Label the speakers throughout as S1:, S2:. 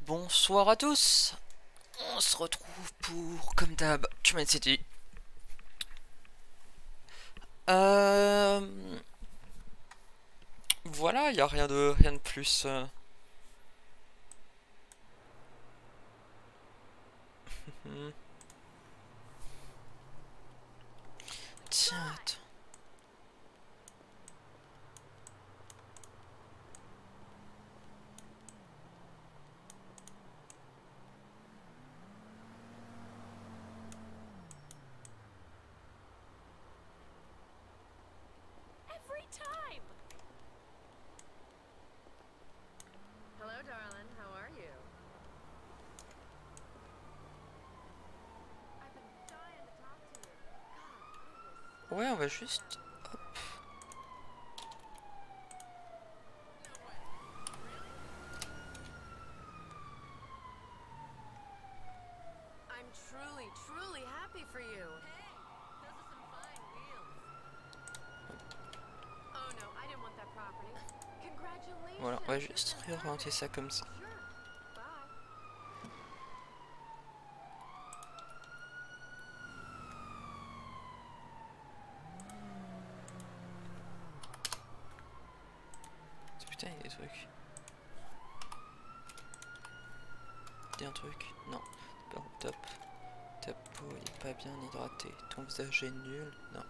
S1: Bonsoir à tous. On se retrouve pour, comme d'hab, Human City. Voilà, il y a rien de plus. Tiens, attends.
S2: Hello, darling. How are you? I've been dying to talk to you. God,
S1: Ouais, on va juste... Hop.
S2: I'm truly, truly happy for you. Hey, those are some fine wheels. Oh no, I didn't want that property. Congratulations.
S1: Voilà, on va juste réorienter ça comme ça.
S2: Sure. Bye.
S1: Putain, il y a des trucs. Il y a un truc. Non, c'est pas au top. Ta peau est pas bien hydratée. Ton visage est nul. Non,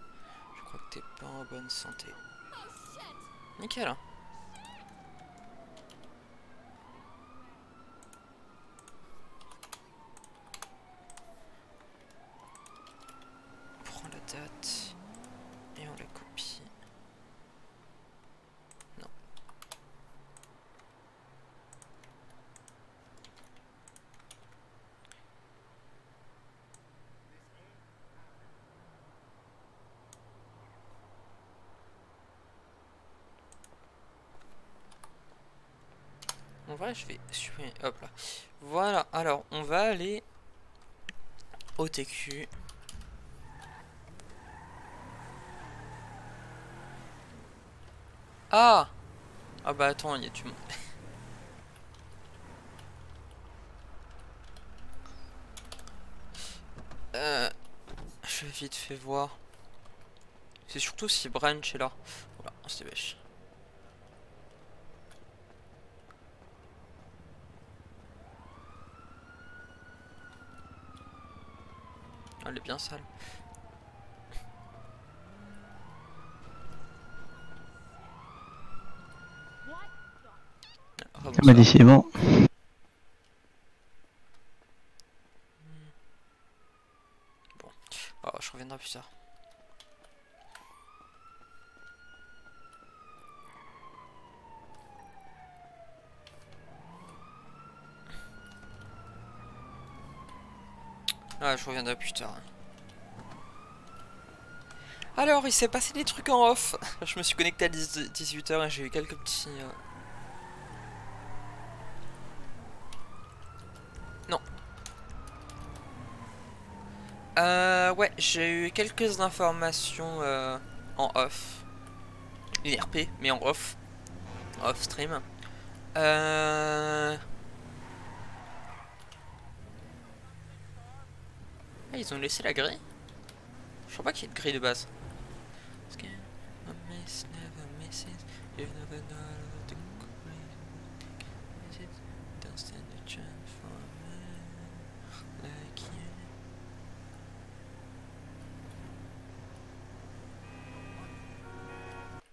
S1: je crois que t'es pas en bonne santé. Nickel, hein. On prend la date et on la copie. Non. En vrai, je vais supprimer. Hop là. Voilà. Alors, on va aller au TQ. Ah! Ah bah attends, il y a du monde. Je vais vite fait voir. C'est surtout si Branch est là. Voilà, on se dépêche. Elle est bien sale. Ah,
S3: Bah décidément.
S1: bon. Oh, je reviendrai plus tard. Ah, je reviendrai plus tard. Alors, il s'est passé des trucs en off. Je me suis connecté à 18 h et j'ai eu quelques petits... Non. Ouais, j'ai eu quelques informations en off. IRP, mais en off. Off stream. Ah, ils ont laissé la grille? Je crois pas qu'il y ait de grille de base.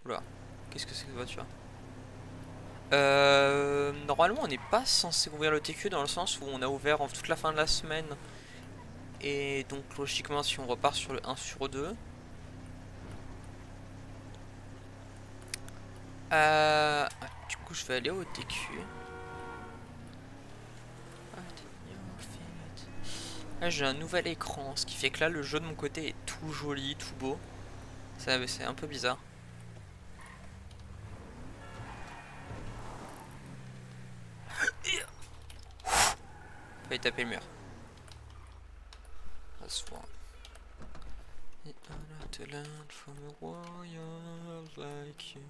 S1: Oula, qu'est-ce que c'est que cette voiture? Normalement on n'est pas censé ouvrir le TQ dans le sens où on a ouvert en toute la fin de la semaine. Et donc logiquement si on repart sur le 1 sur 2. Du coup je vais aller au TQ. Ah, j'ai un nouvel écran, ce qui fait que là le jeu de mon côté est tout joli, tout beau. C'est un peu bizarre. Faut y taper le mur. To learn from a warrior like you.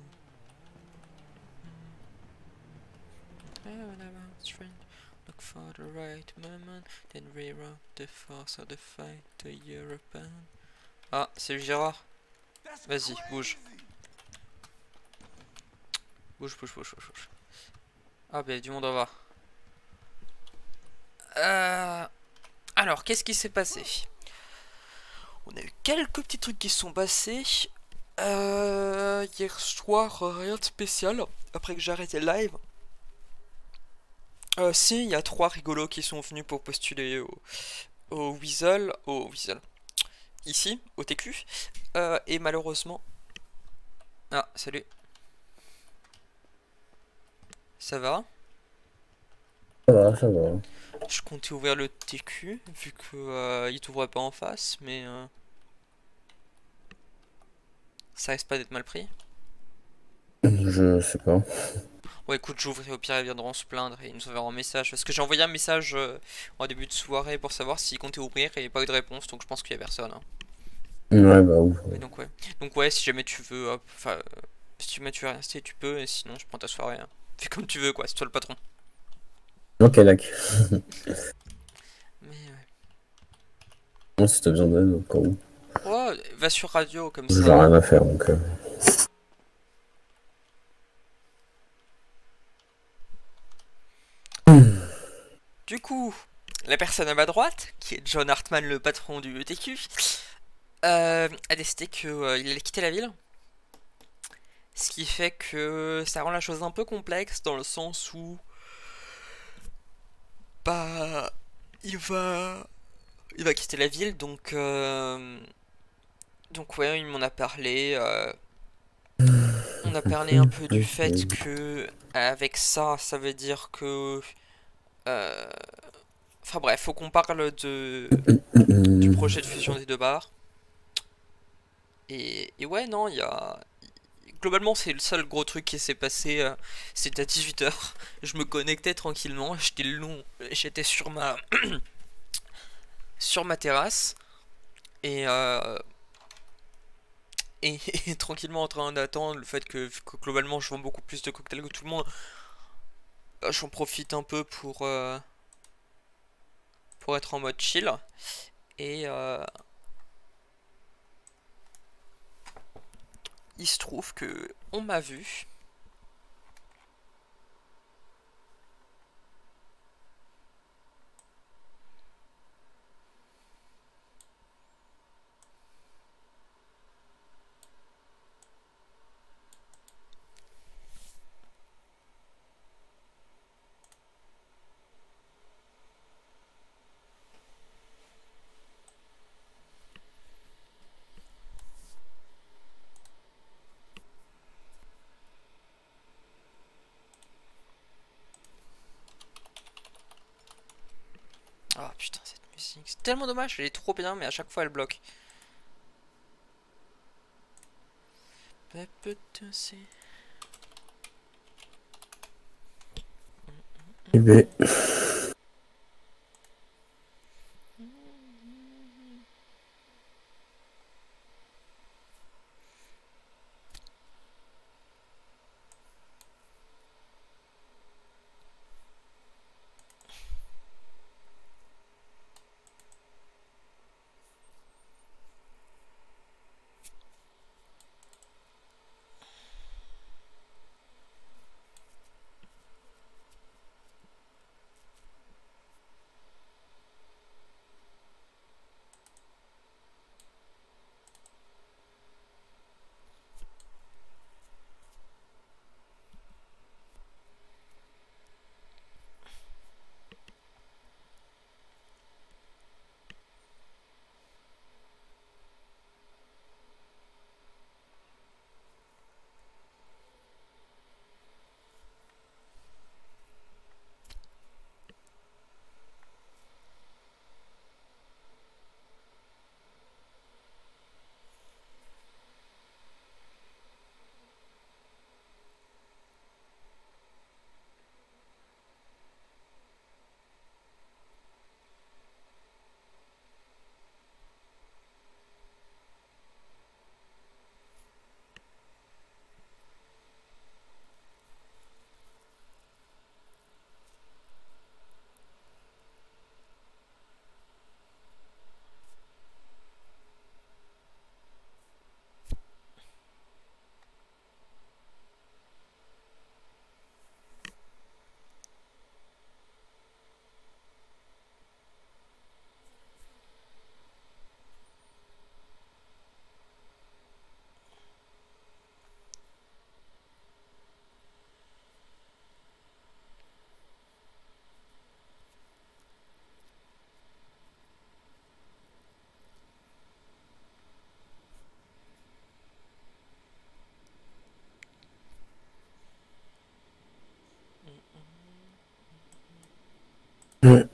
S1: Look for the right moment, then reroute the force of the fight to European. Ah, c'est Gérard. Vas-y, bouge. Bouge. Ah, bah, du monde à voir. Alors, qu'est-ce qui s'est passé? On a eu quelques petits trucs qui se sont passés. Hier soir, rien de spécial. Après que j'ai arrêté le live. Si, il y a 3 rigolos qui sont venus pour postuler au Weasel. Au Weasel. Ici, au TQ. Et malheureusement... Ah, salut. Ça va?
S3: Ça va.
S1: Je comptais ouvrir le TQ, vu que il t'ouvrait pas en face, mais... ça risque pas d'être mal pris.
S3: Je sais pas.
S1: Ouais, écoute, j'ouvrirai, au pire ils viendront se plaindre et ils nous enverront un message. Parce que j'ai envoyé un message en début de soirée pour savoir s'ils comptaient ouvrir et il n'y a pas eu de réponse, donc je pense qu'il y a personne. Hein.
S3: Ouais, bah ouf.
S1: Ouais, donc ouais. Donc ouais, si jamais tu veux, enfin, si jamais tu veux rester, tu peux, et sinon je prends ta soirée. Hein. Fais comme tu veux, quoi, c'est toi le patron.
S3: Ok, d'accord.
S1: Mais ouais.
S3: Non, si t'as besoin d'aide, au cas où.
S1: Ouais, va sur radio comme
S3: J'ai
S1: ça.
S3: rien à faire, donc...
S1: Du coup, la personne à ma droite, qui est John Hartman, le patron du ETQ, a décidé qu'il allait quitter la ville. Ce qui fait que ça rend la chose un peu complexe dans le sens où bah il va quitter la ville donc ouais il m'en a parlé on a parlé un peu du fait que avec ça veut dire que enfin bref faut qu'on parle du projet de fusion des deux bars et ouais non il y a globalement, c'est le seul gros truc qui s'est passé. C'était à 18h. Je me connectais tranquillement. J'étais sur ma sur ma terrasse et, et tranquillement en train d'attendre le fait que, vu que globalement je vends beaucoup plus de cocktails que tout le monde. J'en profite un peu pour être en mode chill et il se trouve que on m'a vu. Ah putain cette musique, c'est tellement dommage, elle est trop bien mais à chaque fois elle bloque.
S3: Eh ben... Ouais.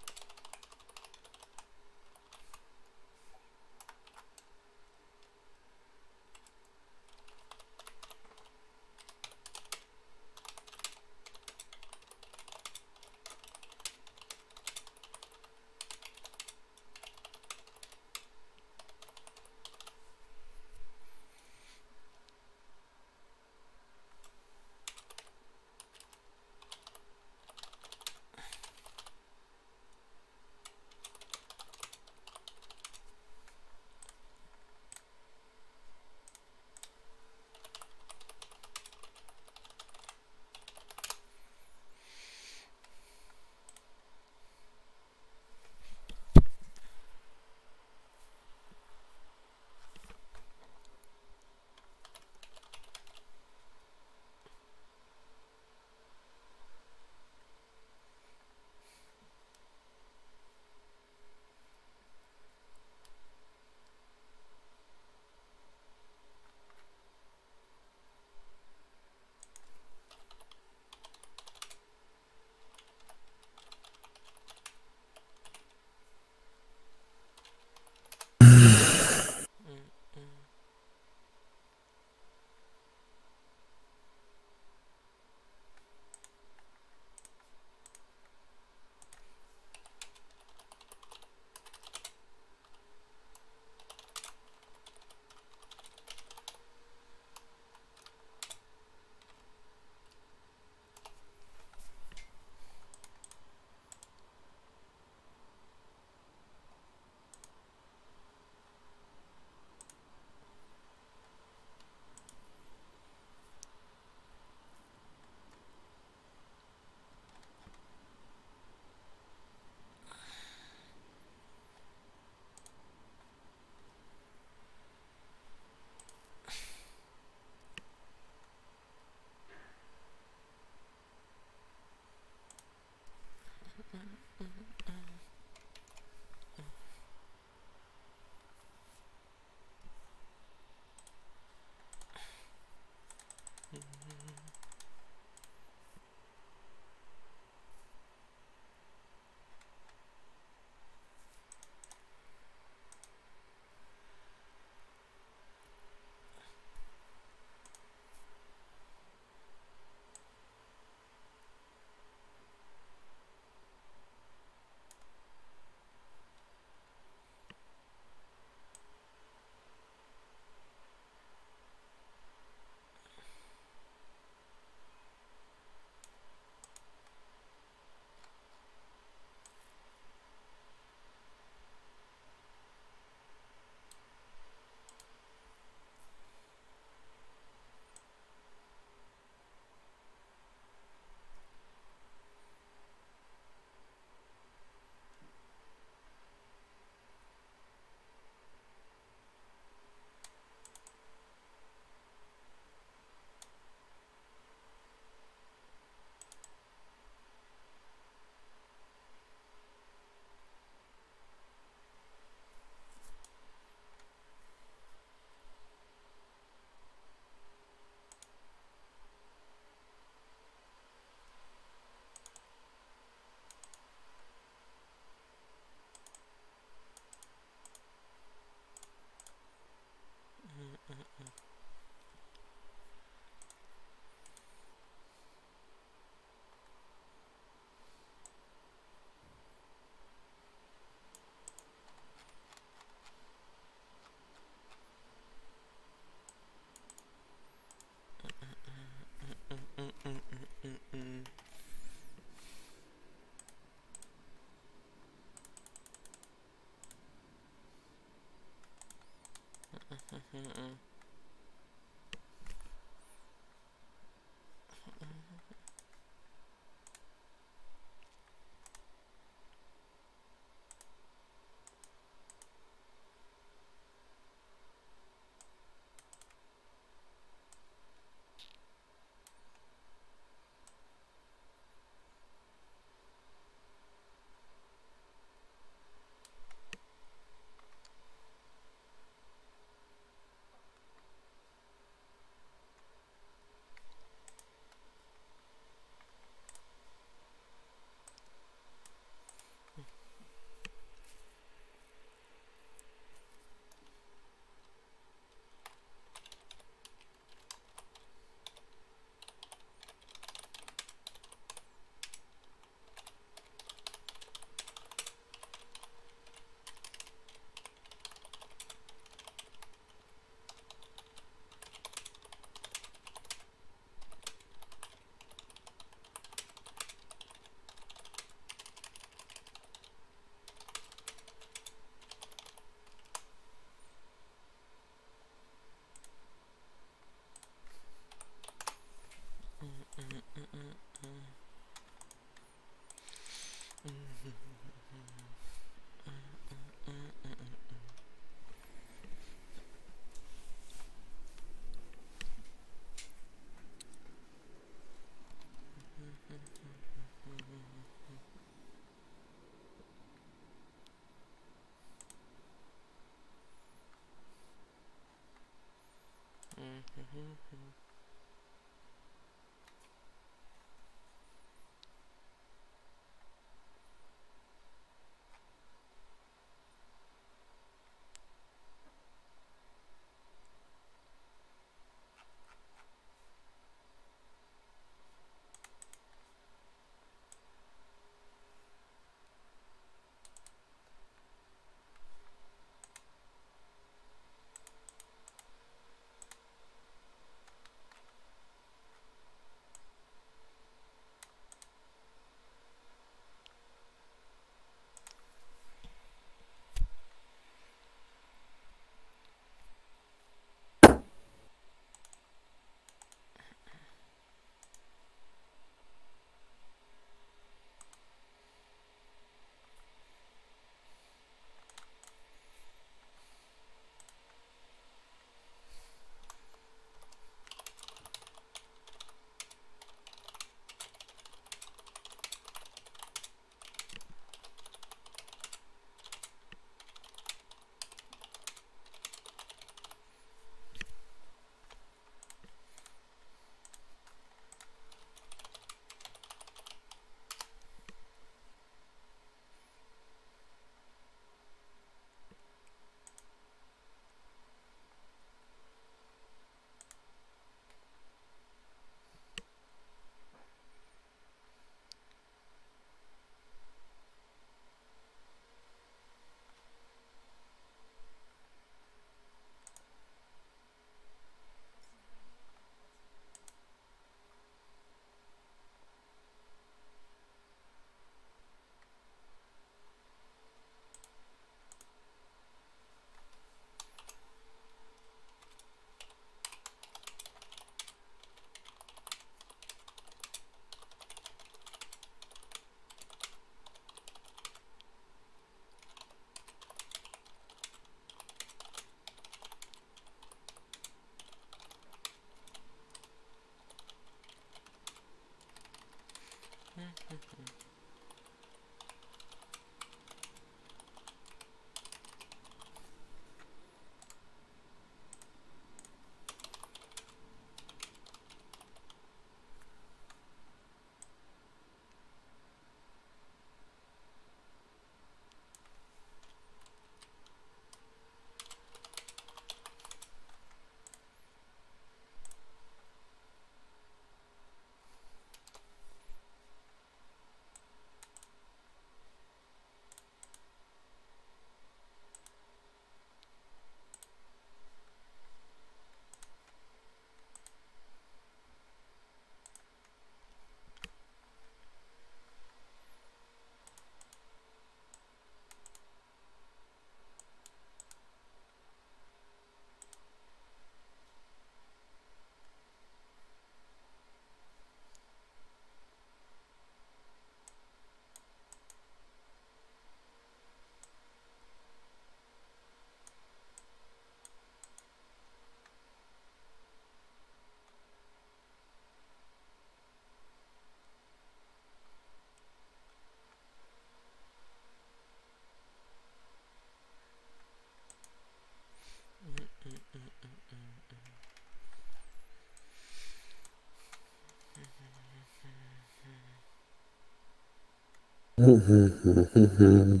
S1: Bien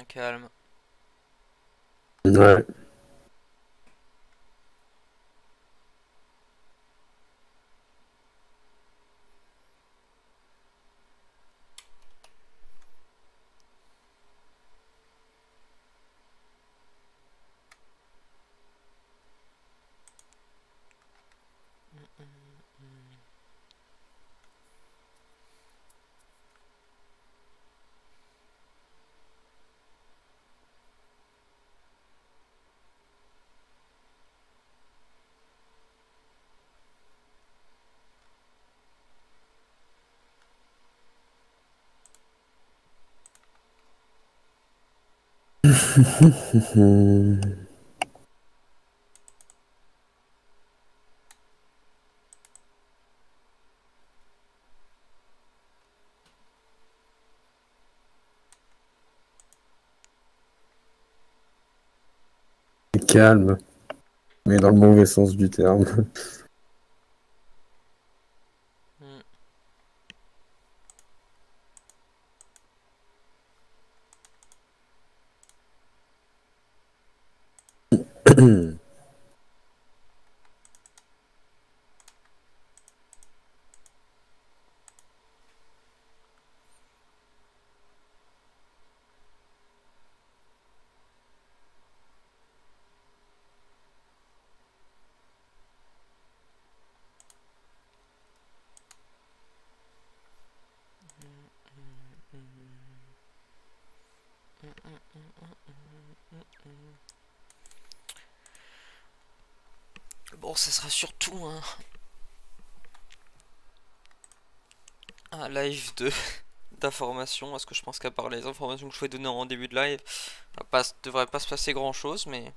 S1: calme.
S3: Ouais. Calme, mais dans le mauvais sens du terme.
S1: Bon, ça sera surtout un live de d'informations, parce que je pense qu'à part les informations que je vais donner en début de live, devrait pas se passer grand chose, mais...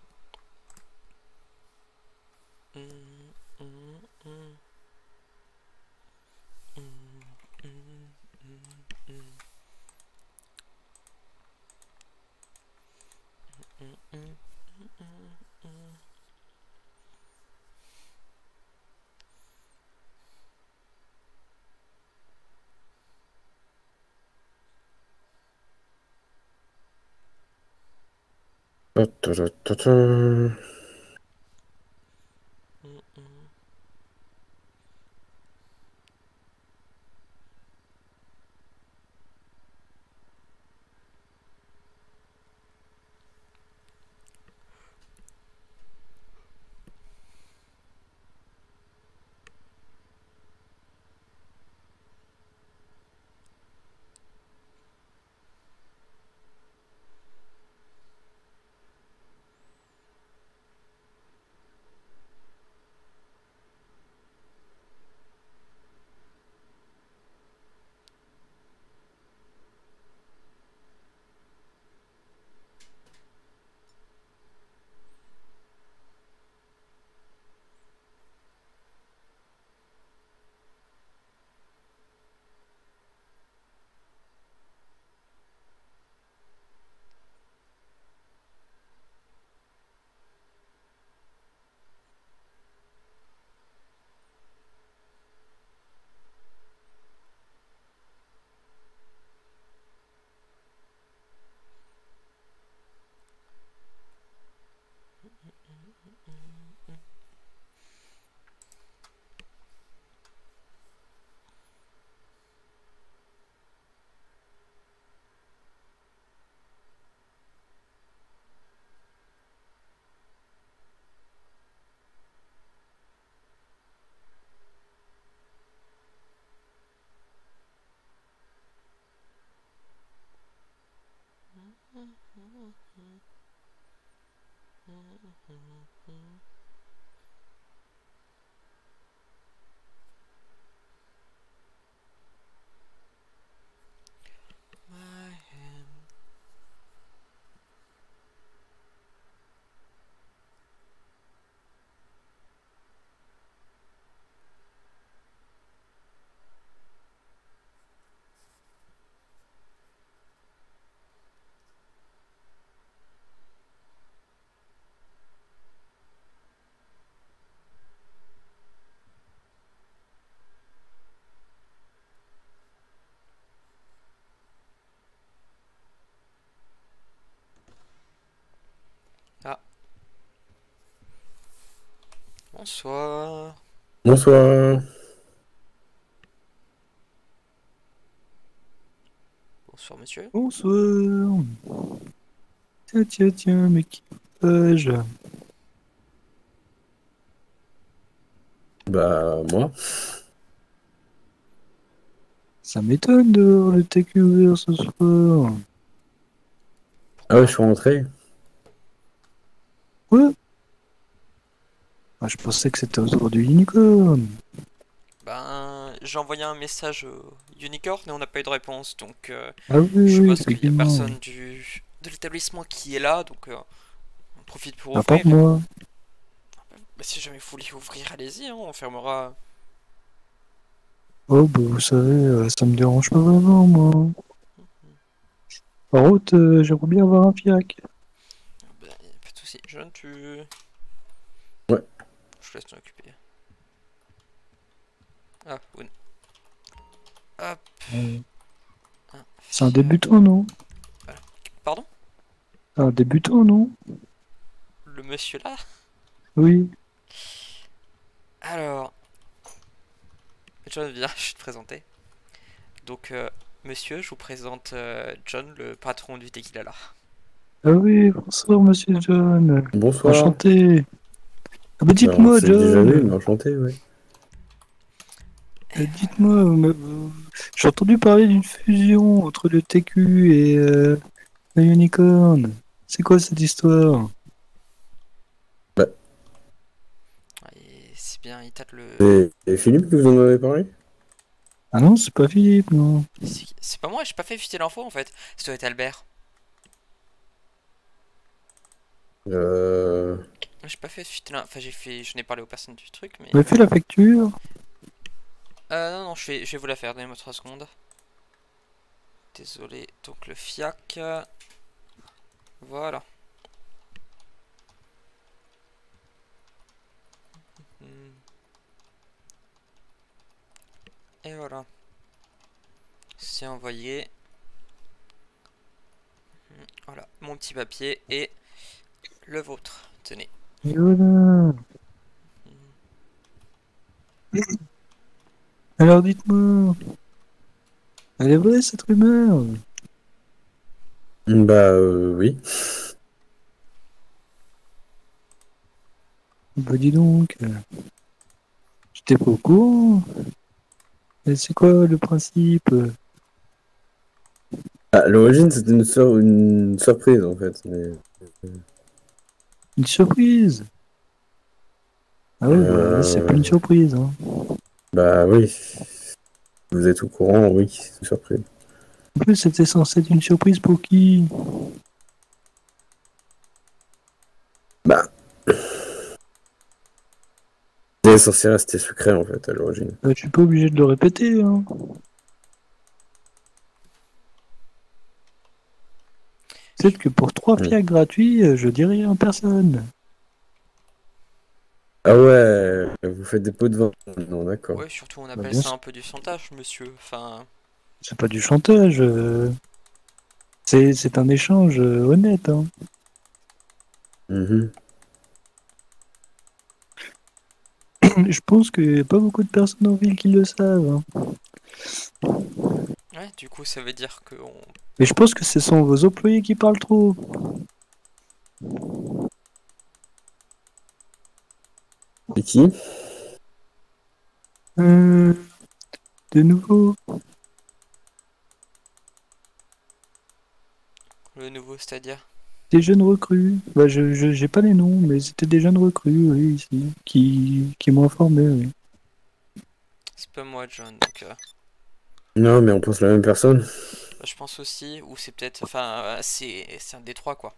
S1: Bonsoir.
S3: Bonsoir.
S1: Bonsoir, monsieur.
S4: Bonsoir. Tiens, tiens, tiens, mais qui suis-je?
S3: Bah, moi.
S4: Ça m'étonne de voir le TQ ouvert ce soir.
S3: Ah ouais,
S1: Pourquoi?
S3: je suis rentré.
S4: Quoi? Ah, je pensais que c'était autour du unicorn.
S1: Ben, j'ai envoyé un message au Unicorn et on n'a pas eu de réponse, donc
S4: Ah oui,
S1: je
S4: oui,
S1: suppose qu'il y a
S4: effectivement.
S1: personne de l'établissement qui est là, donc on profite pour
S4: À part
S1: ouvrir.
S4: moi.
S1: Bah, si jamais vous voulez ouvrir, allez-y, hein, on fermera.
S4: Oh, bah vous savez, ça me dérange pas vraiment, moi. En route, j'aimerais bien avoir un fiac.
S1: Bah, y a pas de soucis. John, tu.
S3: Ouais.
S1: Je te laisse t'en occuper. Ah, oui. Hop.
S4: Euh,
S1: Un
S4: C'est un
S1: fiac.
S4: débutant, non?
S1: Pardon?
S4: Un débutant, non?
S1: Le monsieur là?
S4: Oui.
S1: Alors, John, viens, je vais te présenter. Donc, monsieur, je vous présente John, le patron du Tequila là.
S4: Ah oui, bonsoir, monsieur John.
S3: Bonsoir.
S4: Enchanté. Ah bah
S3: Bah, on
S4: dites-moi,
S3: s'est déjà vu,
S4: John.
S3: mais enchanté, ouais.
S1: Et
S4: Dites-moi, j'ai entendu parler d'une fusion entre le TQ et le Unicorn. C'est quoi cette histoire?
S3: Bah,
S1: Et c'est bien, il tâte le.
S3: c'est Philippe que vous en avez parlé?
S4: Ah non, c'est pas Philippe, non.
S1: C'est pas moi, j'ai pas fait fuiter l'info en fait. Ça doit être Albert.
S3: Euh...
S1: J'ai pas fait fuiter l'info. Enfin, j'ai fait. Je n'ai parlé aux personnes du truc, mais.
S4: Vous m'avez fait la facture?
S1: Non, non, je vais vous la faire. Donnez-moi 3 secondes. Désolé. Donc, le FIAC. Voilà. Hmm. Et voilà. C'est envoyé. Voilà, mon petit papier et le vôtre. Tenez.
S4: Et voilà. Alors dites-moi, elle est vraie cette rumeur?
S3: Bah, oui.
S4: Bah dis donc, j'étais pas au courant. Et c'est quoi le principe?
S3: À l'origine, c'était une surprise, en fait. Mais,
S4: Une surprise? Ah ouais, bah là c'est plus une
S3: euh...
S4: surprise, hein.
S3: Bah, oui. Vous êtes au courant, oui, c'est une surprise.
S4: En plus, c'était censé être une surprise pour qui?
S3: Bah, c'est censé rester secret, en fait, à l'origine.
S4: Je suis pas obligé de le répéter, hein. Peut-être que pour 3
S3: Hmm.
S4: fiacs gratuits, je dis rien à personne.
S3: Ah ouais, vous faites des pots de vin. Non, d'accord.
S1: Ouais, surtout on
S4: Bah,
S1: appelle
S4: bien
S1: ça
S4: sûr,
S1: un peu du chantage, monsieur. Enfin,
S4: c'est pas du chantage. C'est un échange honnête, hein.
S3: Mhm.
S4: Je pense qu'il n'y a pas beaucoup de personnes en ville qui le savent, hein.
S1: ouais, du coup, ça veut dire que on.
S4: Mais je pense que ce sont vos employés qui parlent trop.
S3: Et qui?
S4: Euh, de nouveau.
S1: Le nouveau, c'est-à-dire.
S4: Des jeunes recrues. Bah, j'ai pas les noms, mais c'était des jeunes recrues, oui, ici, qui m'ont informé, oui.
S1: C'est pas moi, John, donc.
S3: Non, mais on pense la même personne.
S1: Bah, je pense aussi, ou c'est peut-être. Enfin, c'est un des trois, quoi.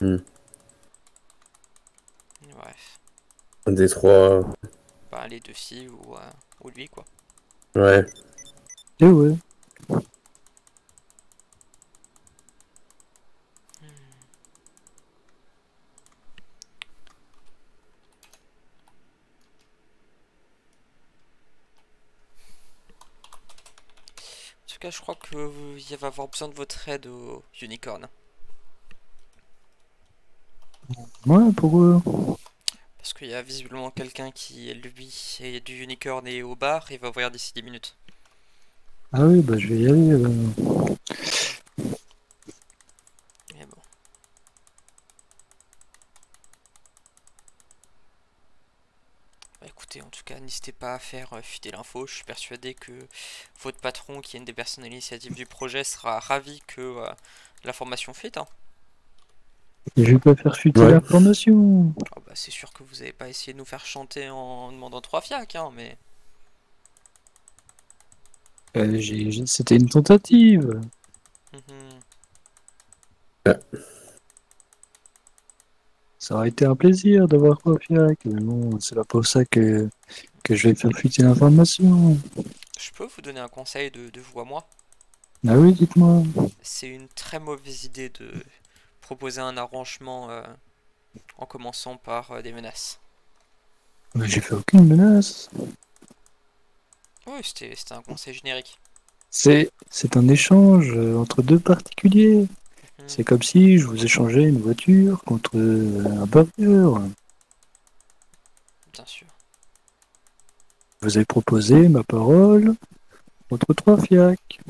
S3: Hmm.
S1: Bref.
S3: Un des trois.
S1: Bah, les deux filles ou lui, quoi.
S3: Ouais.
S4: Et ouais.
S1: En tout cas, je crois que il va avoir besoin de votre aide au Unicorn.
S4: Ouais, pourquoi?
S1: Parce qu'il y a visiblement quelqu'un qui, lui, est du unicorn et au bar, il va ouvrir d'ici 10 minutes.
S4: Ah oui, bah je vais y aller.
S1: Mais bon. Bah, écoutez, en tout cas, n'hésitez pas à faire fuiter l'info. Je suis persuadé que votre patron, qui est une des personnes à l'initiative du projet, sera ravi que l'information fuite. Hein.
S4: Et je vais pas faire fuiter
S3: Ouais.
S4: l'information.
S1: Oh, bah, c'est sûr que vous n'avez pas essayé de nous faire chanter en demandant 3 fiacs, hein, mais...
S4: C'était une tentative.
S1: Mhm.
S4: Ça aurait été un plaisir d'avoir quoi fiac, mais bon, c'est pas pour ça que je vais faire fuiter l'information.
S1: Je peux vous donner un conseil de vous à moi?
S4: Ah oui, dites-moi.
S1: C'est une très mauvaise idée de proposer un arrangement en commençant par des menaces.
S4: Mais j'ai fait aucune menace.
S1: Oui, c'était un conseil générique.
S4: C'est un échange entre deux particuliers.
S1: Mhm.
S4: C'est comme si je vous échangeais une voiture contre un burger.
S1: Bien sûr.
S4: Vous avez proposé ma parole contre 3 fiacs.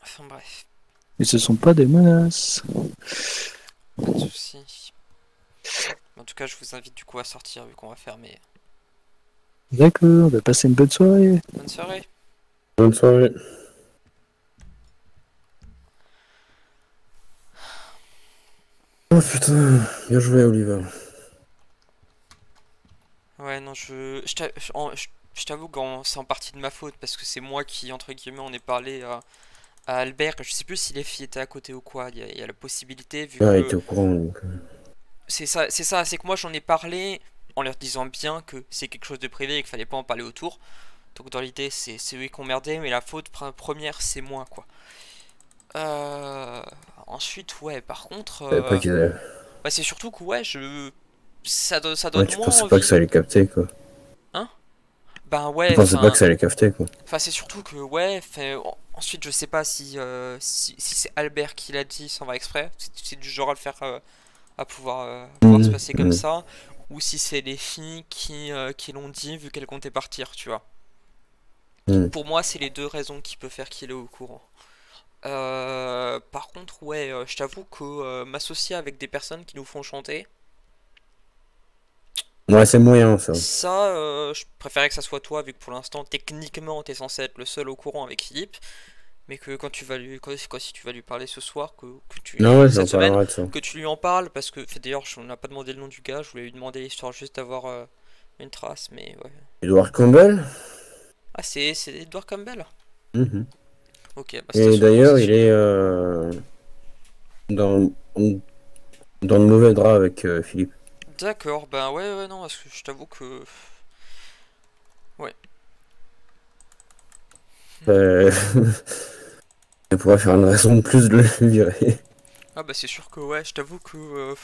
S1: Enfin bref,
S4: Et ce sont pas des menaces.
S1: pas de soucis. En tout cas, je vous invite du coup à sortir vu qu'on va fermer.
S4: D'accord, bah passez une bonne soirée.
S1: Bonne soirée.
S3: Bonne soirée. Oh putain, bien joué Oliver.
S1: Ouais, non, je t'avoue que c'est en partie de ma faute parce que c'est moi qui, entre guillemets, en ai parlé à Albert. Je sais plus si les filles étaient à côté ou quoi. Il y a la possibilité, vu
S3: Ah, il
S1: que
S3: était au courant donc.
S1: c'est que moi j'en ai parlé en leur disant bien que c'est quelque chose de privé et qu'il fallait pas en parler autour. Donc dans l'idée, c'est eux qui ont merdé, mais la faute première, c'est moi, quoi. Euh, Ensuite, ouais, par contre,
S3: Je savais pas qu'ils allaient.
S1: bah, c'est surtout que, ouais, ça
S3: Ouais,
S1: donne
S3: tu
S1: moins
S3: pensais pas que ça
S1: envie.
S3: allait capter quoi.
S1: Hein? Ben
S3: Tu
S1: ouais,
S3: pensais pas que ça allait capter quoi.
S1: c'est surtout que, ouais, ensuite, je sais pas si c'est Albert qui l'a dit sans faire exprès, c'est du genre à le faire, à pouvoir se passer comme
S3: Mhm.
S1: ça, ou si c'est les filles qui l'ont dit vu qu'elles comptaient partir, tu vois.
S3: Mhm.
S1: Pour moi, c'est les deux raisons qui peuvent faire qu'il est au courant. Par contre, ouais, je t'avoue que m'associer avec des personnes qui nous font chanter,
S3: Ouais, c'est moyen ça.
S1: ça, je préférais que ça soit toi, vu que pour l'instant, techniquement, t'es censé être le seul au courant avec Philippe, mais que quand tu vas lui, si tu vas lui parler ce soir, que
S3: Non, ouais,
S1: cette
S3: j'en
S1: semaine,
S3: parlerai de ça.
S1: que tu lui en parles, parce que, d'ailleurs, on n'a pas demandé le nom du gars, je voulais lui demander histoire juste d'avoir une trace, mais ouais.
S3: Edward Campbell?
S1: Ah, c'est Edward Campbell?
S3: Mhm.
S1: Ok, bah si t'as
S3: Et
S1: son nom, c'est
S3: d'ailleurs, il est
S1: super.
S3: dans, dans le mauvais drap avec Philippe.
S1: D'accord, bah ouais, ouais, non, parce que je t'avoue que. Ouais.
S3: Euh, Ça pourrait faire une raison de plus de le virer.
S1: Ah bah c'est sûr que ouais, je t'avoue que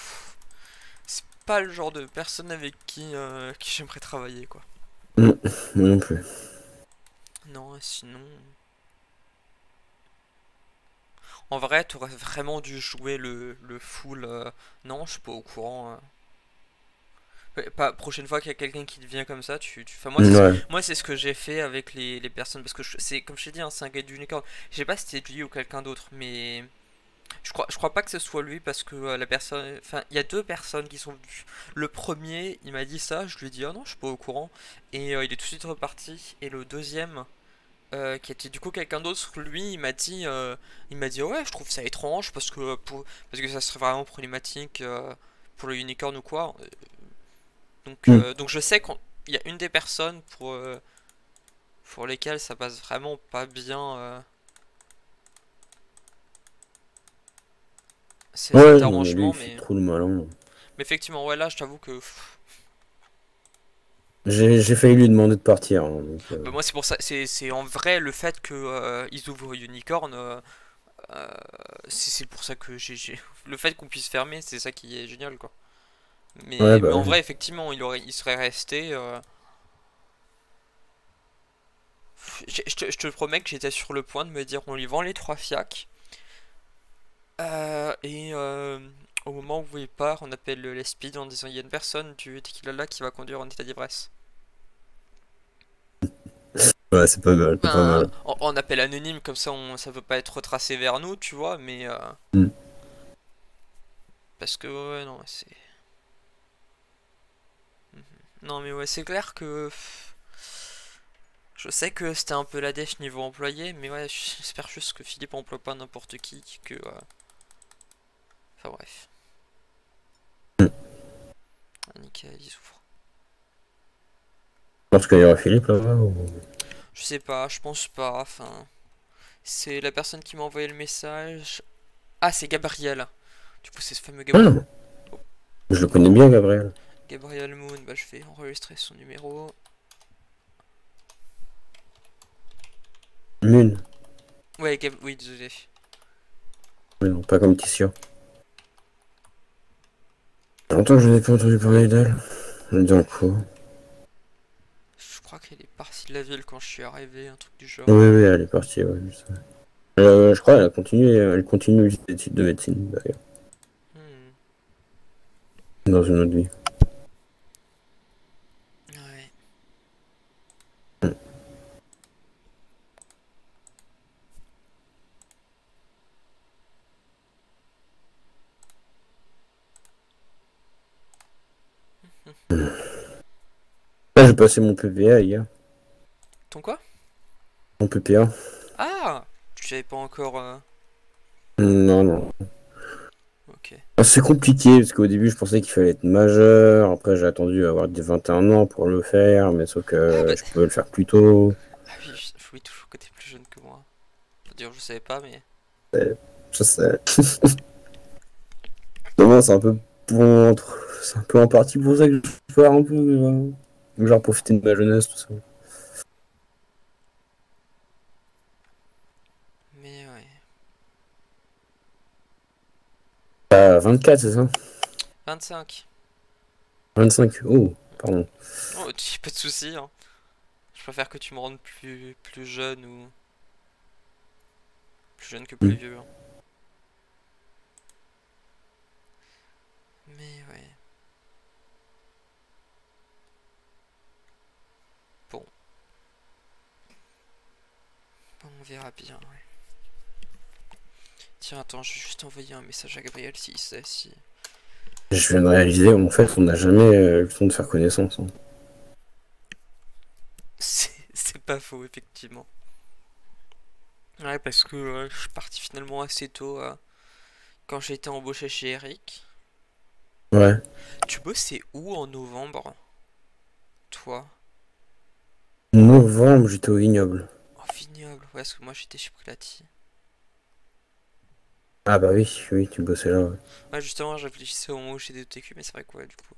S1: c'est pas le genre de personne avec qui j'aimerais travailler quoi.
S3: Non, moi non plus.
S1: Non, sinon... En vrai, t'aurais vraiment dû jouer le full... Non, je suis pas au courant. Ouais, pas, prochaine fois qu'il y a quelqu'un qui devient comme ça, Enfin,
S3: Ouais.
S1: moi c'est ce que j'ai fait avec les personnes, parce que c'est comme je t'ai dit, hein, c'est un gars d'unicorn. Je sais pas si c'était lui ou quelqu'un d'autre, mais... Je crois pas que ce soit lui parce que la personne. Enfin, il y a deux personnes qui sont venues. Le premier, il m'a dit ça, je lui ai dit ah non, je suis pas au courant. Et il est tout de suite reparti. Et le deuxième, qui était du coup quelqu'un d'autre, lui, il m'a dit ouais, je trouve ça étrange parce que ça serait vraiment problématique pour le unicorn ou quoi.
S3: Hmm.
S1: Donc je sais qu'il y a une des personnes pour lesquelles ça passe vraiment pas bien. Cet
S3: Ouais, non, mais lui,
S1: arrangement,
S3: il fait
S1: mais
S3: trop le malin.
S1: effectivement, ouais, là, je t'avoue que
S3: J'ai failli lui demander de partir. Hein, donc,
S1: bah, moi, c'est pour ça, c'est en vrai le fait que ils ouvrent Unicorn, euh, c'est pour ça que le fait qu'on puisse fermer, c'est ça qui est génial, quoi.
S3: ouais,
S1: Mais
S3: bah
S1: en
S3: ouais.
S1: vrai, effectivement, il serait resté. Je te promets que j'étais sur le point de me dire on lui vend les 3 fiacs. Et Au moment où il part, on appelle les speed en disant il y a une personne du tequila là qui va conduire en état d'ivresse.
S3: Ouais, c'est pas mal, c'est pas
S1: Ben,
S3: mal.
S1: on appelle anonyme comme ça, ça peut pas être retracé vers nous, tu vois, mais
S3: Hmm.
S1: parce que ouais, non, c'est. Non, mais ouais, c'est clair que. Je sais que c'était un peu la dèche niveau employé, mais ouais, j'espère juste que Philippe emploie pas n'importe qui, que. Enfin bref. Ah, nickel, il souffre.
S3: Je pense qu'il y aura Philippe là-bas ou...
S1: Je sais pas, je pense pas, enfin. C'est la personne qui m'a envoyé le message. Ah, c'est Gabriel. Du coup, c'est ce fameux
S3: Ah
S1: Gabriel.
S3: non, je le connais bien, Gabriel.
S1: Gabriel Moon, bah je vais enregistrer son numéro.
S3: Mune.
S1: Ouais, oui, désolé.
S3: Mais non, pas comme Tissio. Longtemps que je n'ai pas entendu parler d'elle. Elle dit en quoi?
S1: Je crois qu'elle est partie de la ville quand je suis arrivé, un truc du genre.
S3: Oui, oui, elle est partie, ouais, je sais. Je crois elle continue les études de médecine, d'ailleurs,
S1: Hmm,
S3: dans une autre vie.
S1: ouais.
S3: Là, j'ai passé mon PPA hier.
S1: Ton quoi?
S3: Mon PPA.
S1: Ah! Tu savais pas encore.
S3: Non, non.
S1: Ok.
S3: Ah, c'est compliqué, parce qu'au début, je pensais qu'il fallait être majeur. Après, j'ai attendu avoir des 21 ans pour le faire, mais sauf
S1: Ah
S3: que
S1: bah.
S3: je pouvais le faire plus tôt.
S1: Ah oui, oui, toujours que t'es plus jeune que moi. Faut dire, je savais pas, mais.
S3: Ça, c'est... Non, c'est un peu en partie pour ça que je veux faire un peu, genre profiter de ma jeunesse, tout ça.
S1: Mais ouais.
S3: 24, c'est ça?
S1: 25.
S3: 25. Oh, pardon.
S1: Oh, pas de soucis, hein. Je préfère que tu me rendes plus jeune ou. Plus jeune que plus
S3: Hmm.
S1: vieux, hein. Mais ouais. Bon. Bon, on verra bien, ouais. Tiens, attends, je vais juste envoyer un message à Gabriel s'il sait si.
S3: Je viens de réaliser, en fait, on n'a jamais eu le temps de faire connaissance, hein.
S1: C'est pas faux, effectivement. Ouais, parce que je suis parti finalement assez tôt quand j'ai été embauché chez Eric.
S3: Ouais.
S1: Tu bossais où en novembre, toi?
S3: Novembre, j'étais au vignoble.
S1: En vignoble, ouais, parce que moi j'étais chez Prelati.
S3: Ah bah oui, oui, tu bossais là, ouais.
S1: Ouais, justement, je réfléchissais au moment où j'étais au TQ, mais c'est vrai que ouais, du coup.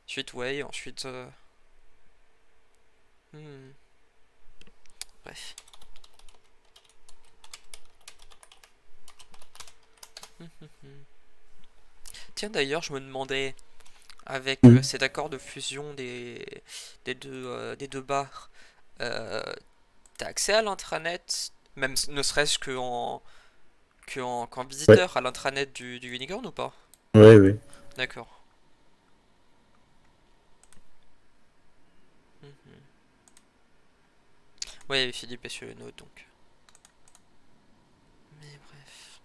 S1: Ensuite, ouais, ensuite. Hmm, bref. Tiens, d'ailleurs, je me demandais, avec
S3: Hmm.
S1: cet accord de fusion des deux bars, euh, t'as accès à l'intranet, même ne serait-ce qu'en
S3: Ouais,
S1: visiteur à l'intranet du Unicorn ou pas?
S3: ouais, oui.
S1: D'accord. Mhm. Ouais, Philippe est sur le nôtre donc. Mais bref.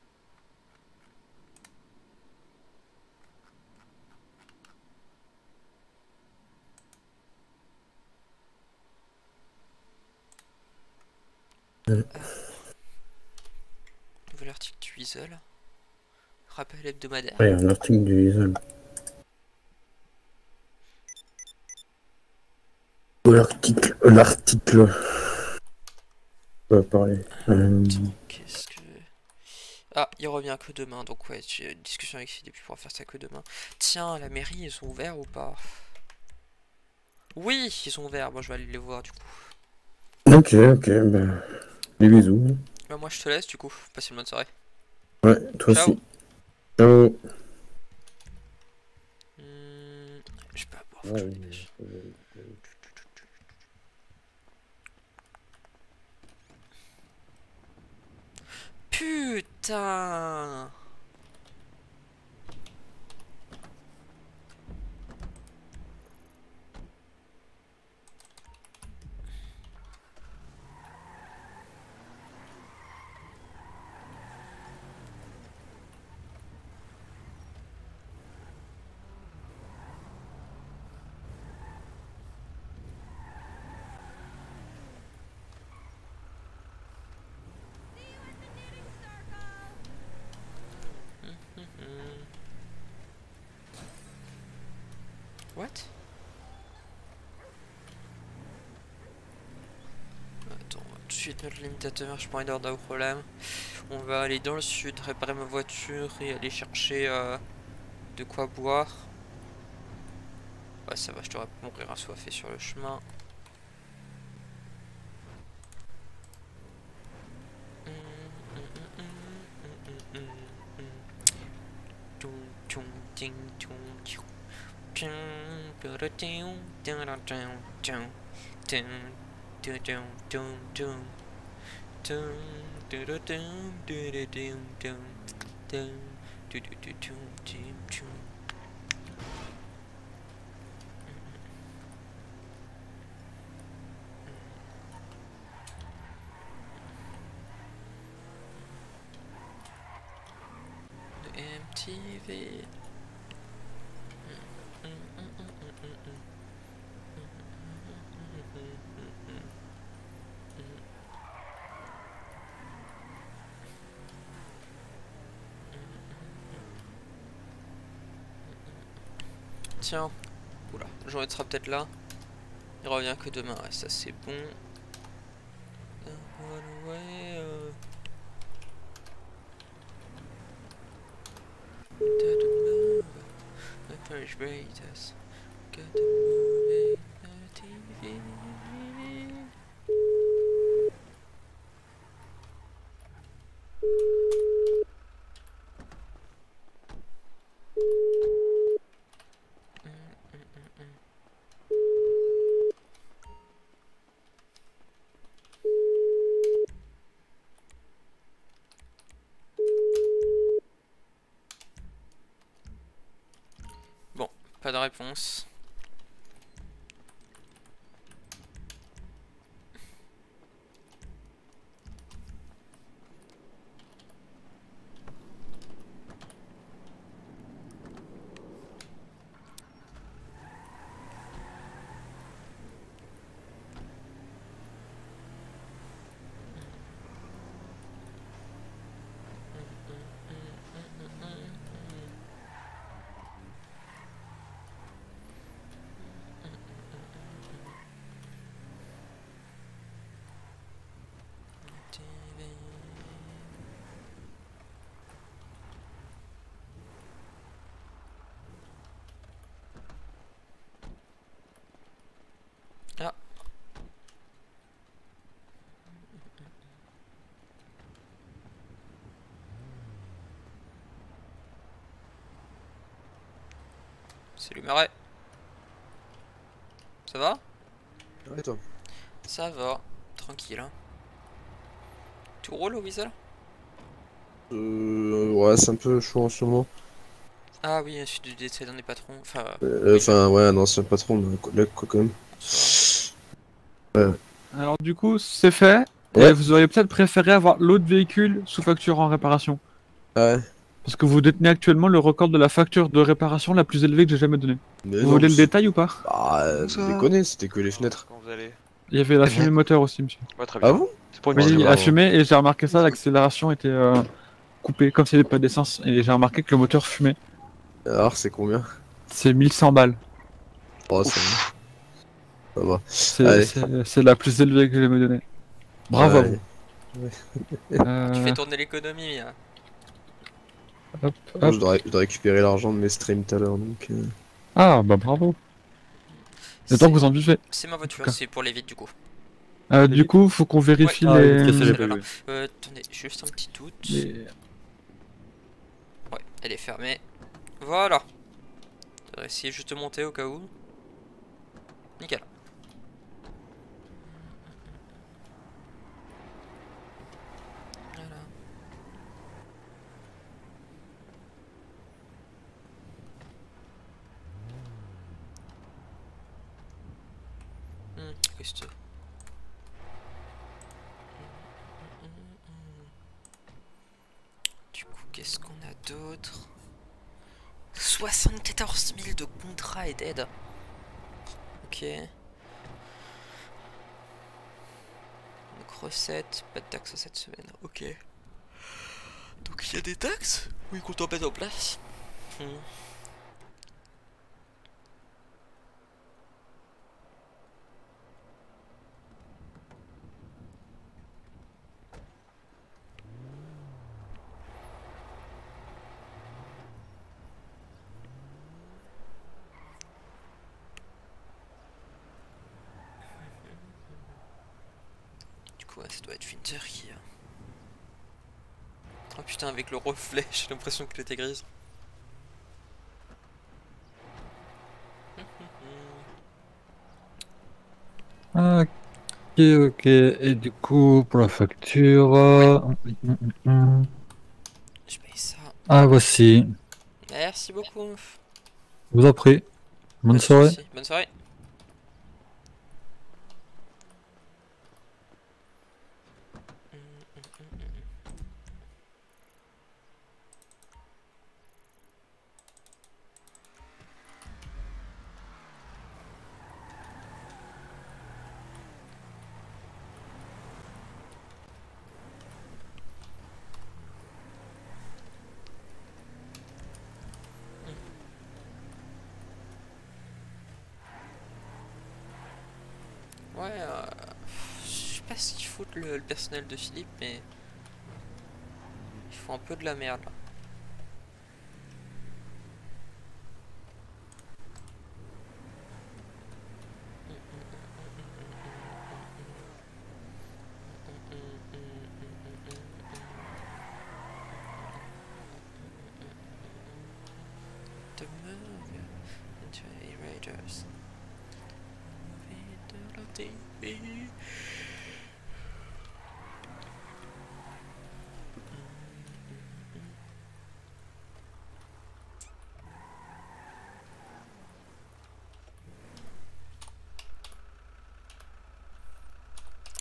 S3: Hmm.
S1: Nouvel article du Weasel. Rappel hebdomadaire.
S3: Ouais, un article du Isol. L'article. On va parler.
S1: Attends, qu'est-ce que. Ah, il revient que demain, donc ouais, j'ai une discussion avec Philippe pour faire ça que demain. Tiens, la mairie, ils sont ouverts ou pas? Oui, ils sont ouverts, moi je vais aller les voir du coup.
S3: Ok, ok, bah, des bisous.
S1: Bah moi je te laisse du coup, passe une bonne soirée.
S3: Ouais, toi
S1: Ciao.
S3: aussi. Ciao.
S1: Je peux boire, faut que
S3: Ouais,
S1: je me
S3: oui,
S1: dépêche. Putain. What? Attends, on va tout de suite mettre le limitateur, je prends d'ordre au problème. On va aller dans le sud, réparer ma voiture et aller chercher de quoi boire. Ouais, ça va, je devrais pas mourir assoiffé sur le chemin. MTV. Tiens, oula, Jean sera peut-être là. Il revient que demain, ouais, ça c'est bon. Bon, pas de réponse. Ah. Salut Marais. Ça va?
S5: Ouais, toi.
S1: Ça va, tranquille. Hein. Tout roule au Weasel?
S5: Ouais, c'est un peu chaud en ce moment.
S1: Ah oui, je suis du décès d'un des patrons. Enfin,
S5: Enfin, ouais, un ancien patron, mais un collègue, quoi, quand même. Ouais.
S6: Alors du coup, c'est fait.
S5: Ouais.
S6: Et vous auriez peut-être préféré avoir l'autre véhicule sous facture en réparation.
S5: Ouais.
S6: Parce que vous détenez actuellement le record de la facture de réparation la plus élevée que j'ai jamais donnée.
S5: Mais
S6: Vous
S5: non,
S6: voulez le
S5: c'est-
S6: détail ou pas?
S5: Bah,
S7: ça
S5: déconner, c'était que les fenêtres.
S7: Quand vous allez.
S6: Il y avait la
S5: Eh
S6: fumée
S5: ben.
S6: moteur aussi, monsieur.
S7: Ouais, très bien.
S5: Ah bon?
S7: C'est pour une
S5: Ouais,
S6: Oui,
S5: c'est
S6: il a
S5: marrant.
S6: fumé et j'ai remarqué ça, l'accélération était coupée, comme s'il n'y avait pas d'essence. Et j'ai remarqué que le moteur fumait.
S5: Alors, c'est combien?
S6: C'est 1100 balles.
S5: Oh, ça va. Ça va. Allez.
S6: C'est la plus élevée que j'ai jamais donnée. Bravo à
S5: Ouais.
S6: vous.
S1: tu fais tourner l'économie. Hein.
S6: Hop,
S5: Moi,
S6: hop.
S5: je dois récupérer l'argent de mes streams tout à l'heure, donc...
S6: Ah, bah bravo. Le temps que vous en vivez.
S1: C'est ma voiture,
S6: D'accord.
S1: c'est pour les vides du coup.
S6: Du coup, faut qu'on vérifie
S1: Ouais,
S6: les...
S1: celle-là. Attendez, juste un petit doute. Ouais, elle est fermée. Voilà. On va essayer juste de monter au cas où. Nickel. Voilà. Qu'est-ce que Du coup, qu'est-ce qu'on a d'autre? 74 000 de contrats et d'aide. Ok. Donc recette, pas de taxes cette semaine. Ok. Donc il y a des taxes? Oui, qu'on t'en met en place. coup, ouais, ça doit être Winter qui... Oh putain, avec le reflet, j'ai l'impression que t'es grise.
S4: Ok, ok. Et du coup, pour la facture...
S1: Je paye ça.
S4: Ah, voici.
S1: Merci beaucoup.
S4: Je vous en prie. Bonne
S1: Pas de
S4: soirée.
S1: soucis. Bonne soirée. Ouais, je sais pas ce qu'ils foutent le personnel de Philippe, mais ils font un peu de la merde là. The movie into Raiders. De la TV.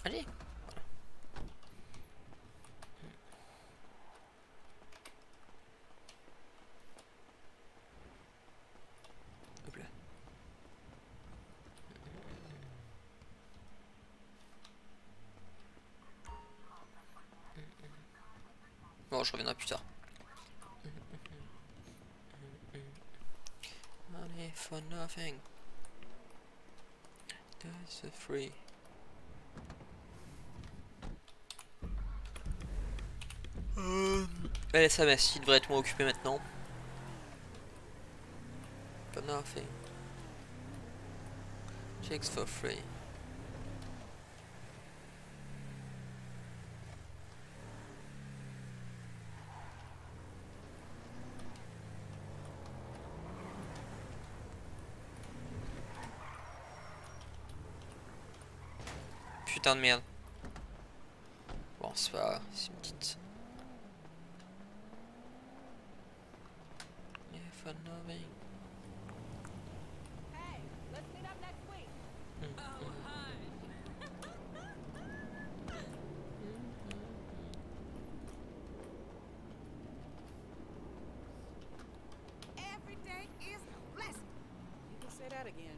S1: Allez. Hop là. Bon, je reviendrai plus tard. Money for nothing. That's free. Allez, ça merci, il devrait être moins occupé maintenant. For nothing. Checks for free. Putain de merde. Bon, c'est pas... c'est une petite... Yeah, for nothing.
S2: Hey, let's meet up next week. Every day is a blessing. You can say that again.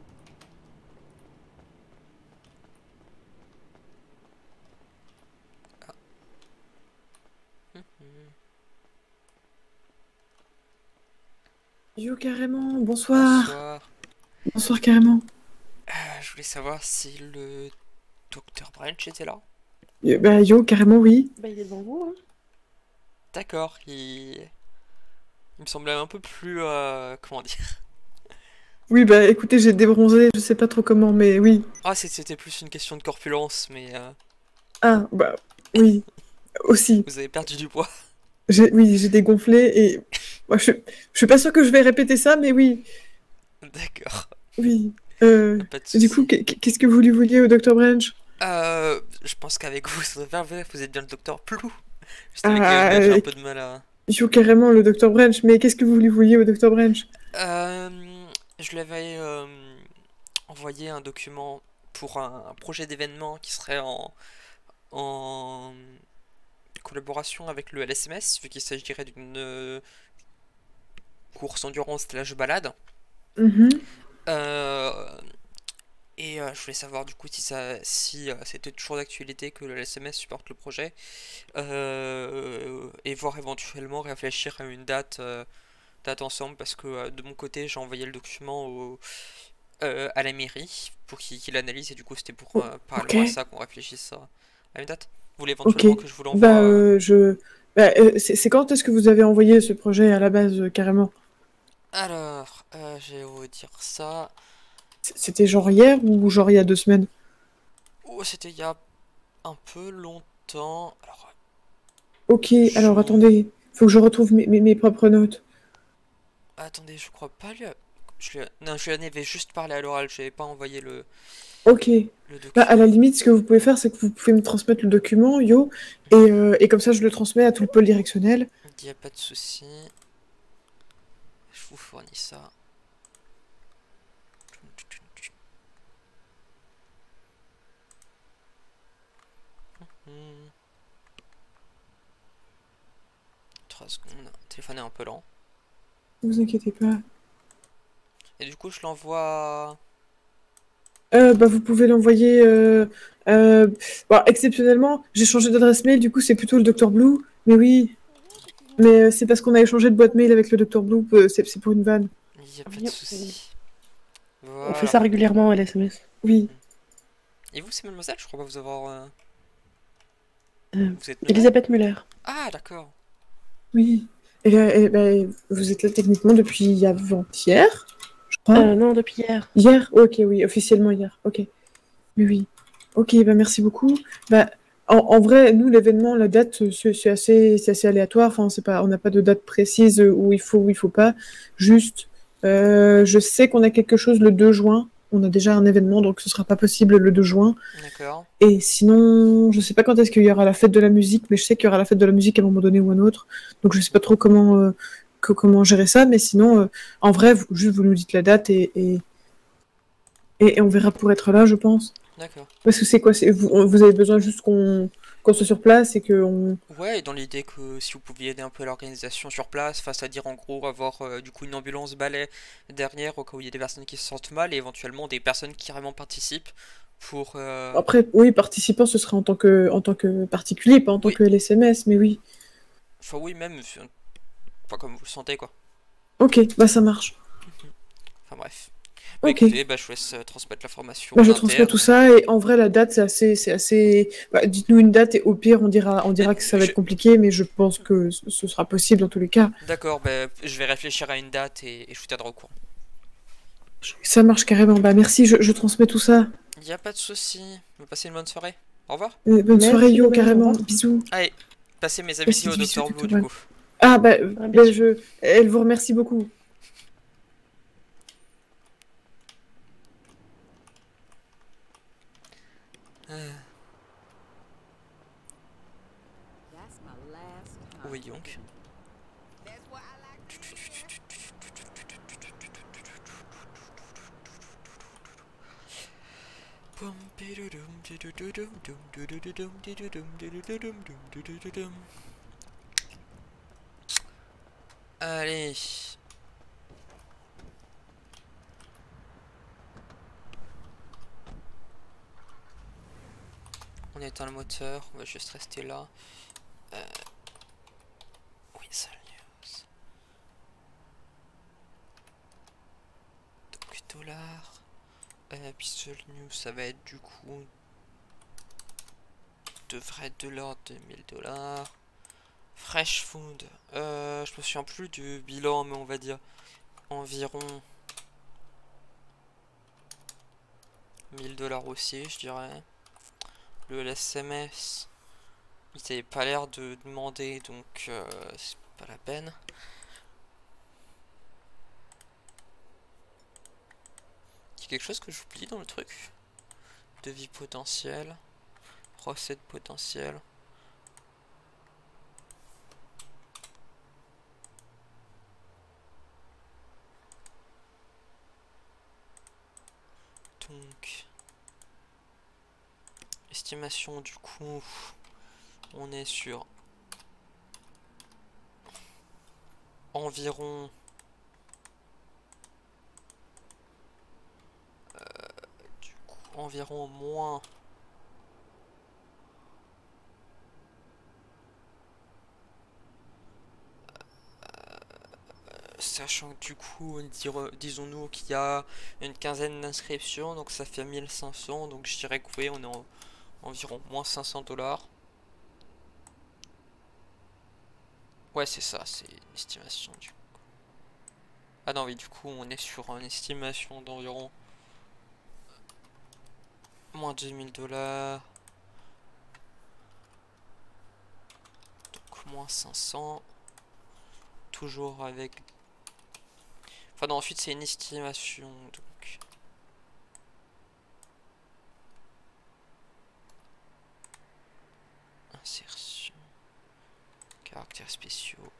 S7: Yo, carrément, bonsoir.
S1: Bonsoir.
S7: Bonsoir, carrément.
S1: Je voulais savoir si le docteur Branch était là.
S7: Bah, yo, carrément, oui.
S8: Bah, il est devant vous, hein.
S1: D'accord, il me semblait un peu plus... comment dire...
S7: Oui, bah, écoutez, j'ai débronzé, je sais pas trop comment, mais oui.
S1: Ah, c'était plus une question de corpulence, mais...
S7: Ah, bah, oui, aussi.
S1: vous avez perdu du poids.
S7: Oui, j'ai dégonflé et... Moi, je suis pas sûr que je vais répéter ça, mais oui,
S1: D'accord.
S7: oui.
S1: Pas de
S7: Du
S1: soucis.
S7: coup, qu'est-ce que vous lui vouliez au Dr. Branch?
S1: Je pense qu'avec vous, ça va faire, vous êtes bien le docteur Plou. Juste avec
S7: Ah,
S1: j'ai un peu de mal à...
S7: yo, carrément, le Dr. Branch, mais qu'est-ce que vous lui vouliez au Dr. Branch?
S1: Je lui avais envoyé un document pour un projet d'événement qui serait en collaboration avec le LSMS, vu qu'il s'agirait d'une course endurance slash balade.
S7: Mhm.
S1: Je voulais savoir du coup si c'était toujours d'actualité que le LSMS supporte le projet et voir éventuellement réfléchir à une date ensemble parce que de mon côté j'ai envoyé le document à la mairie pour qu'il analyse et du coup c'était pour parallèlement à ça qu'on réfléchisse à une date. Vous voulez éventuellement que je vous l'envoie
S7: c'est quand est-ce que vous avez envoyé ce projet à la base, carrément?
S1: Alors, je vais vous dire ça.
S7: C'était genre hier ou genre il y a 2 semaines?
S1: Oh, c'était il y a un peu longtemps. Alors,
S7: Ok, alors attendez, faut que je retrouve mes propres notes.
S1: attendez, je crois pas lui. Non, je lui en avais juste parlé à l'oral, j'avais pas envoyé
S7: Ok.
S1: le
S7: Bah, à la
S1: document.
S7: limite, ce que vous pouvez faire, c'est que vous pouvez me transmettre le document, yo, et comme ça, je le transmets à tout le pôle directionnel.
S1: Il n'y a pas de souci. Je vous fournis ça. Hmm. 3 secondes. Le téléphone est un peu lent.
S7: Ne vous inquiétez pas.
S1: Et du coup, je l'envoie.
S7: Bah, vous pouvez l'envoyer. Bon, exceptionnellement, j'ai changé d'adresse mail, du coup, c'est plutôt le Dr Blue. Mais oui, mais c'est parce qu'on a échangé de boîte mail avec le Dr Blue, c'est pour une vanne.
S1: Il n'y a pas
S8: Oui,
S1: de souci.
S8: on fait
S1: Voilà.
S8: ça régulièrement à l'SMS.
S7: Oui.
S1: Et vous, c'est mademoiselle? Je crois pas vous avoir.
S8: Euh,
S1: Vous êtes nouvelle?
S8: Elisabeth Muller.
S1: Ah, d'accord.
S7: Oui. Bah, vous êtes là techniquement depuis avant-hier, je crois.
S8: Non, depuis hier.
S7: Hier? Ok, oui, officiellement hier. Ok. Mais oui. Ok, bah merci beaucoup. Bah, en vrai, nous, l'événement, la date, c'est assez aléatoire. Enfin, c'est pas, on n'a pas de date précise où il faut, où il faut pas. Juste, je sais qu'on a quelque chose le 2 juin. On a déjà un événement, donc ce sera pas possible le 2 juin.
S1: D'accord.
S7: Et sinon, je sais pas quand est-ce qu'il y aura la fête de la musique, mais je sais qu'il y aura la fête de la musique à un moment donné ou un autre. Donc je sais pas trop comment gérer ça, mais sinon, en vrai, juste vous nous dites la date et on verra pour être là, je pense.
S1: D'accord.
S7: Parce que c'est quoi? Vous avez besoin juste qu'on soit sur place et qu'on...
S1: Ouais, et dans l'idée que si vous pouviez aider un peu à l'organisation sur place, enfin, c'est-à-dire en gros avoir du coup une ambulance balai derrière au cas où il y a des personnes qui se sentent mal et éventuellement des personnes qui carrément participent pour...
S7: Après, oui, participant, ce sera en tant que particulier, pas en tant
S1: Oui.
S7: que LSMS, mais oui.
S1: Enfin oui, même, pas comme vous le sentez quoi.
S7: Ok, bah ça marche.
S1: Enfin bref. Bah
S7: Ok.
S1: écoutez, bah je vous laisse transmettre l'information
S7: Bah,
S1: en
S7: je transmets
S1: interne.
S7: tout ça et en vrai la date c'est assez. Bah, dites-nous une date et au pire on dira que ça va être compliqué, mais je pense que ce sera possible dans tous les cas.
S1: D'accord, bah je vais réfléchir à une date et je vous tiendrai au courant.
S7: Ça marche carrément. Bah merci, je transmets tout ça.
S1: Il n'y a pas de souci. Vous passez une bonne soirée. Au revoir.
S7: Bonne
S8: Merci,
S7: soirée yo,
S8: bonne journée,
S7: carrément.
S8: au revoir.
S7: Bisous.
S1: Allez, passez mes
S7: Merci,
S1: amitiés au
S7: bisous,
S1: Dr Blue
S7: Dr.
S1: du
S7: Van.
S1: coup.
S7: Ah bah,
S8: bien sûr.
S7: elle vous remercie beaucoup.
S2: That's my last time.
S1: Oui donc.
S2: That's what I like to hear.
S1: Allez. On éteint le moteur, on va juste rester là. Oui, seul news. Donc dollars. Pistol news, ça va être du coup devrait être de l'ordre de 1000 dollars. Fresh food, je me souviens plus du bilan, mais on va dire environ 1000 dollars aussi, je dirais. Le LSMS, il n'avait pas l'air de demander, donc c'est pas la peine. Il y a quelque chose que j'oublie dans le truc. Devis potentiel, recette potentielle. Donc, estimation du coup, on est sur environ environ moins sachant que du coup disons-nous qu'il y a une quinzaine d'inscriptions, donc ça fait 1500, donc je dirais que oui, on est environ moins 500 dollars. Ouais, c'est ça, c'est une estimation du coup. Ah non, oui, du coup, on est sur une estimation d'environ moins 2000 dollars. moins 500. Toujours avec... Enfin non, ensuite c'est une estimation, donc... Insertion. Caractères spéciaux.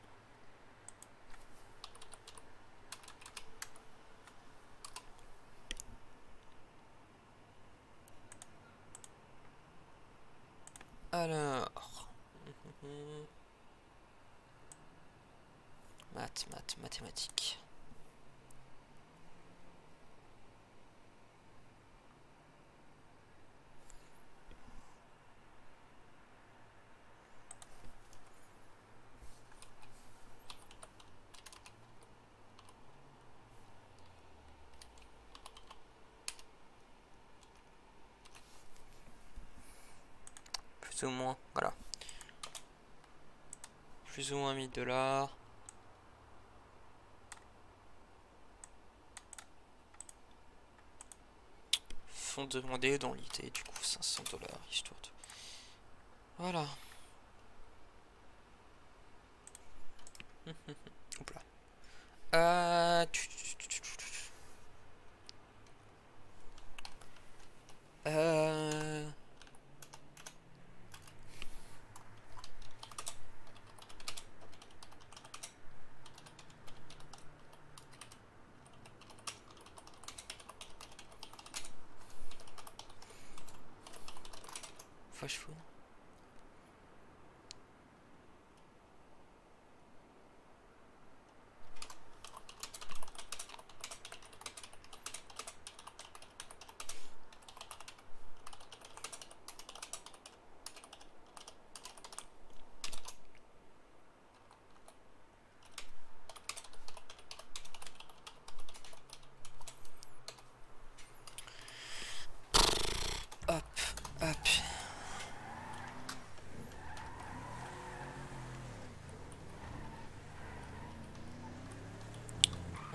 S1: Alors... Mathématiques. Plus ou moins, voilà. Plus ou moins 1000 $. Font demander dans l'idée du coup 500 $, histoire de... Voilà. Hop là. Flash food. Hop, hop.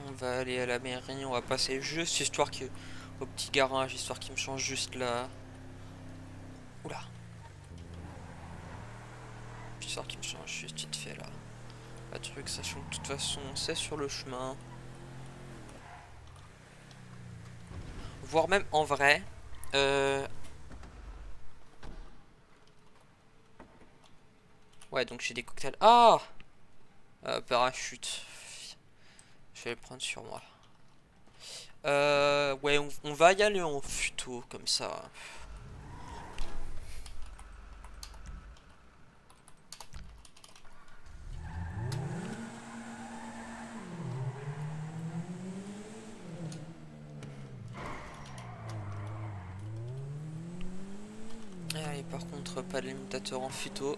S1: On va aller à la mairie, on va passer juste histoire que au petit garage, histoire qu'il me change juste là. Oula. Histoire qu'il me change juste vite fait là. Pas de truc, sachant que de toute façon c'est sur le chemin. Voire même en vrai. Ouais, donc j'ai des cocktails. Ah, parachute. Je vais le prendre sur moi. Ouais, on va y aller en futo, comme ça. Allez, par contre, pas de limitateur en futo.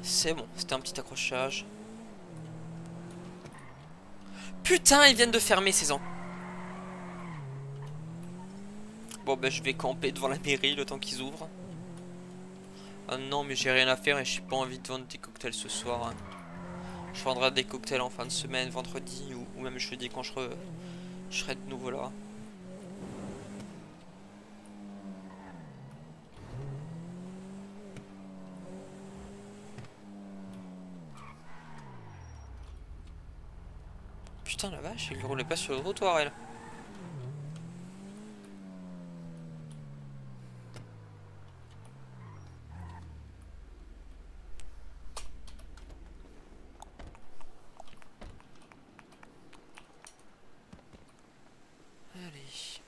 S1: C'est bon, c'était un petit accrochage. Putain, ils viennent de fermer ces ans. Bon, bah, je vais camper devant la mairie le temps qu'ils ouvrent. Ah non, mais j'ai rien à faire et j'ai pas envie de vendre des cocktails ce soir. Hein. Je vendrai des cocktails en fin de semaine, vendredi ou même jeudi quand je serai de nouveau là. Putain la vache, il roulait pas sur le trottoir elle. Allez.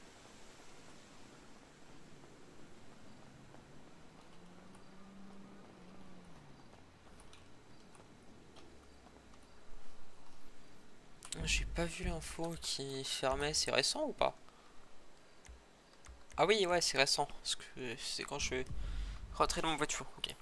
S1: J'ai pas vu l'info qui fermait, c'est récent ou pas? Ah oui, ouais, c'est récent. Parce que c'est quand je vais rentrer dans ma voiture. Ok.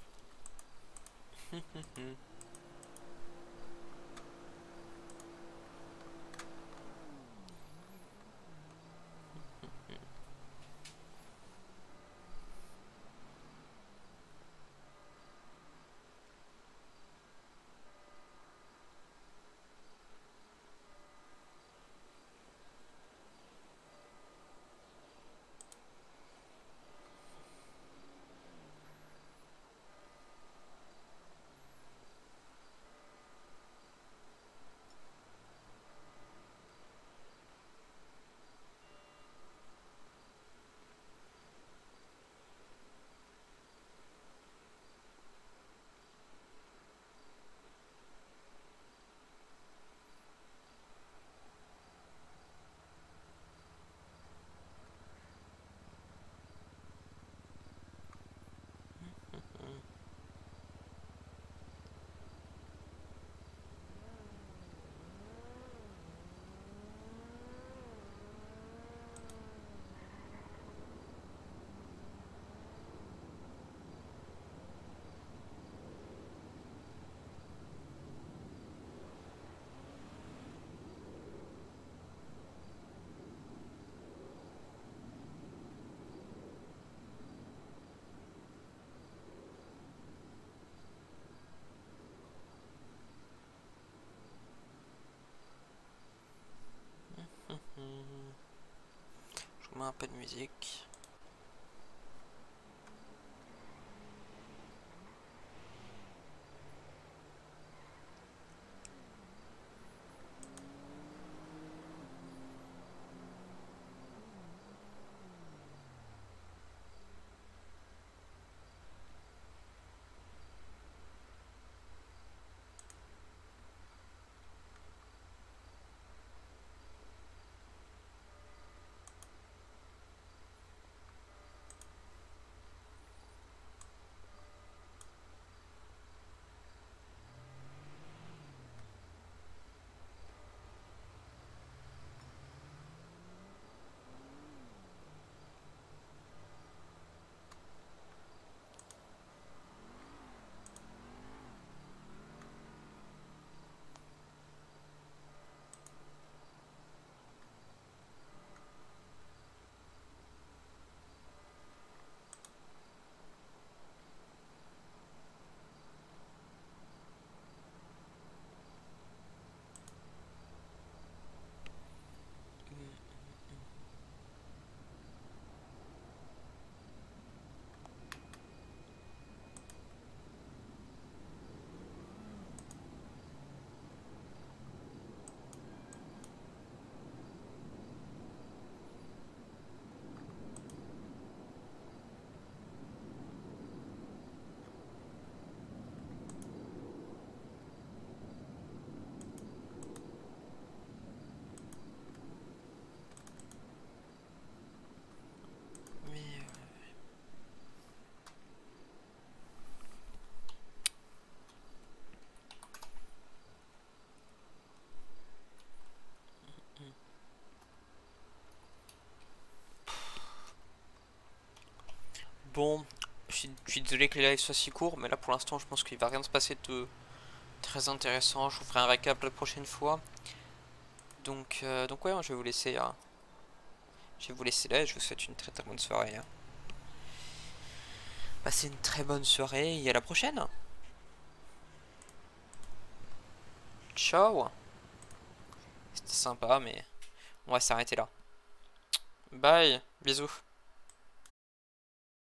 S1: Je vous mets un peu de musique. Bon, je suis désolé que les lives soient si courts, mais là pour l'instant je pense qu'il va rien se passer de très intéressant. Je vous ferai un récap la prochaine fois. Donc ouais, je vais vous laisser je vais vous laisser là et je vous souhaite une très très bonne soirée. Passez une très bonne soirée et à la prochaine. Ciao. C'était sympa mais on va s'arrêter là. Bye, bisous.